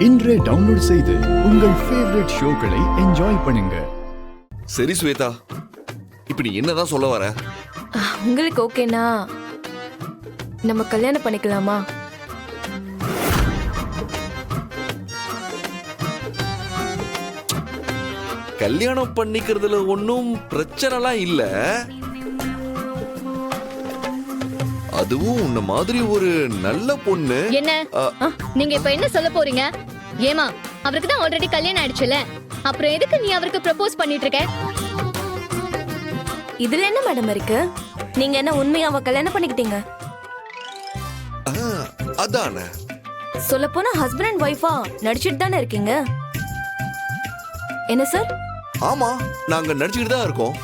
இன்றே டவுன்லோட் செய்து உங்கள் ஃபேவரட் ஷோக்களை என்ஜாய் பண்ணுங்க. சரி ஸ்வேதா, இப்ப நீ என்னதான் சொல்ல வர? உங்களுக்கு ஓகேனா நம்ம கல்யாணம் பண்ணிக்கலாமா? கல்யாணம் பண்ணிக்கிறதுல ஒன்னும் பிரச்சனைலாம் இல்ல. அதுவும் உன்ன மாதிரி ஒரு நல்ல பொண்ணு. என்ன நீங்க இப்ப என்ன சொல்ல போறீங்க? ஏமா, அவருக்கு தான் ஆல்ரெடி கல்யாணம் ஆயிடுச்சுல, அப்புறம் எதுக்கு நீ அவருக்கு ப்ரப்போஸ் பண்ணிட்டு இருக்க? இதுல என்ன மேடம் இருக்கு? நீங்க என்ன உண்மையாவா கல்யாணம் பண்ணிக்கிட்டீங்க? அதானே, சொல்ல போனா ஹஸ்பண்ட் அண்ட் ஒய்ஃபா நடிச்சிட்டு தானே இருக்கீங்க. என்ன சார்? ஆமா, நாங்க நடிச்சுக்கிட்டு தான் இருக்கோம்.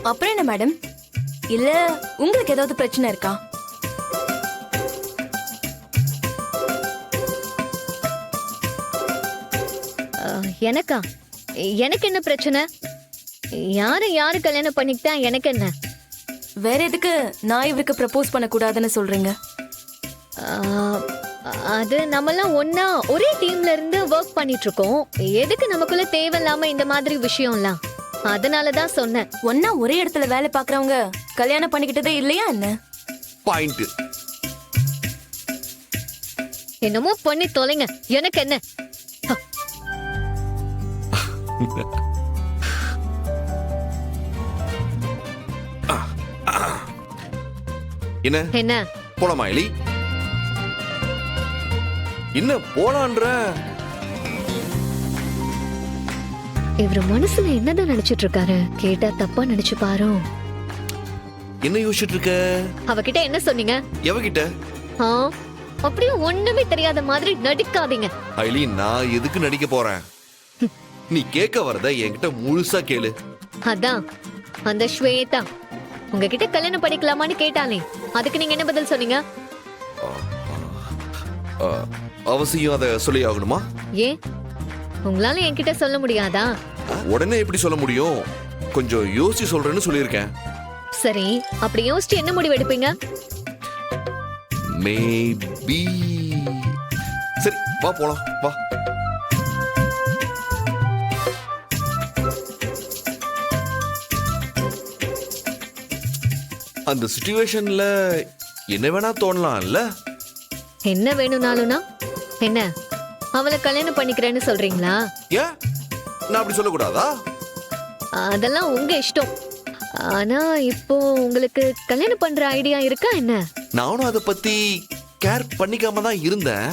அப்புறம் என்ன மேடம்? இல்ல உங்களுக்கு ஏதாவது பிரச்சனை இருக்கா? எனக்கா? எனக்கு என்ன பிரச்சனை? யாரு கல்யாணம் பண்ணிக்கிட்டா எனக்கு என்ன? வேற எதுக்கு நான் இவருக்கு ப்ரப்போஸ் பண்ண கூடாதுன்னு சொல்றீங்க? அது நம்மலாம் ஒன்னா ஒரே டீம்ல இருந்து ஒர்க் பண்ணிட்டு இருக்கோம். எதுக்கு நமக்குள்ள தேவையில்லாம இந்த மாதிரி விஷயம்லாம்? அதனாலதான் சொன்னேன். ஒன்னா ஒரே இடத்துல வேலை பாக்குறவங்க கல்யாணம் பண்ணிக்கிட்டதே இல்லையா என்ன? பாயிண்ட். என்னமோ பண்ணி தொலைங்க, எனக்கு என்ன? என்ன என்ன போலாமா எலி? என்ன போலான்ற? இவரு மனசுல என்னதான் நினைச்சிட்டு இருக்காரு? கேட்டா தப்பா நினைச்சு பாரு. என்ன யோசிச்சுட்டு இருக்க? அவகிட்ட என்ன சொன்னீங்க? எவகிட்ட? அப்படியே ஒண்ணுமே தெரியாத மாதிரி நடிக்காதீங்க. ஐலி, நான் எதுக்கு நடிக்க போறேன்? நீ கேட்க வரத என்கிட்ட முழுசா கேளு. அதான் அந்த ஸ்வேதா உங்ககிட்ட கல்யாணம் பண்ணிக்கலாமான்னு கேட்டாலே, அதுக்கு நீங்க என்ன பதில் சொன்னீங்க? அவசியம் அதை சொல்லி ஆகணுமா? ஏன் உங்களால என்கிட்ட சொல்ல முடியாதா? உடனே எப்படி சொல்ல முடியும்? கொஞ்சம் யோசிச்சு சொல்றேன்னு சொல்லியிருக்கேன். சரி, அப்படி யோசிச்சு என்ன முடிவு எடுப்பீங்க? மேபி. சரி, வா போலாம், வா. அந்த சிச்சுவேஷன்ல என்ன வேணா தோணலாம்ல? என்ன வேணும்னாலும்னா என்ன? அவளை கல்யாணம் பண்ணிக்கிறேன்னு சொல்றீங்களா? ஏன் நான் அப்படி சொல்லக்கூடாதா? அதெல்லாம் உங்க இஷ்டம். ஆனா இப்போ உங்களுக்கு கல்யாணம் பண்ற ஐடியா இருக்கா என்ன? நானும் அதை பத்தி கேர் பண்ணிக்காம தான் இருந்தேன்.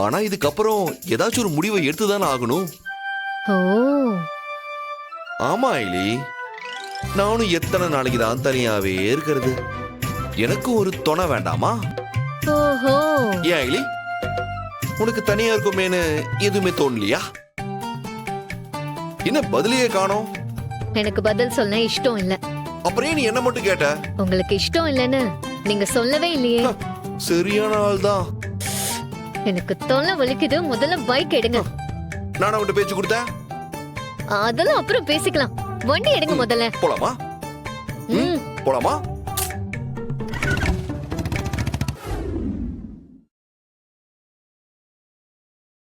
ஆனா இதுக்கப்புறம் ஏதாச்சும் ஒரு முடிவை எடுத்துதானே ஆகணும். ஓ, ஆமா ஐலி, நானும் எத்தனை நாளைக்கு தான் தனியாவே இருக்கிறது? எனக்கு ஒரு துணை வேண்டாமா? ஓஹோ. ஏன் ஐலி, உனக்கு தனியா இருக்குமேனு எதுவுமே தோணலையா? என்ன பதிலையே காணோம்? எனக்கு பதில் சொல்ல இஷ்டம் இல்ல. அப்புறம் நீ என்ன மட்டும் கேட்ட? உங்களுக்கு இஷ்டம் இல்லைன்னு நீங்க சொல்லவே இல்லையே. சரியான ஆள் தான். எனக்கு தொல்லை வலிக்குது. முதல்ல பைக் எடுங்க. நான் அவன்கிட்ட பேச்சு கொடுத்தேன். அதெல்லாம் அப்புறம் பேசிக்கலாம். வண்டி எடுங்க முதல்ல. போலாமா? போலாமா?